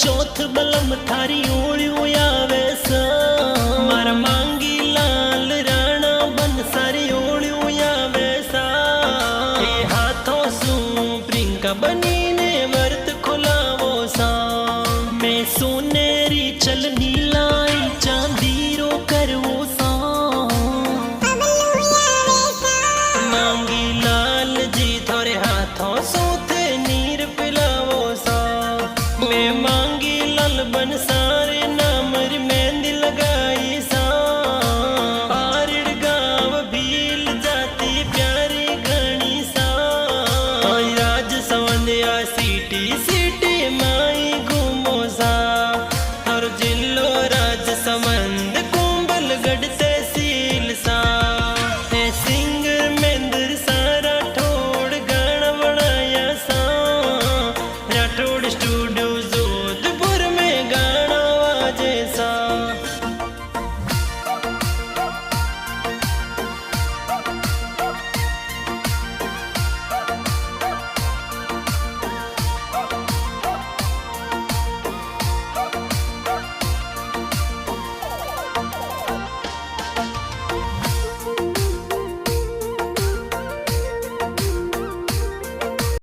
चौथ बलम थारी ओळ्यो आवे स मारा मांगी लाल राणा बन सारी ओळ्यो आवे सा ए हाथों सू प्रिंका बनी ने वर्त खुलावो सा मैं सोनेरी चलनी लाई चांदी रो करवो सा मांगी लाल जी थोरे हाथों सू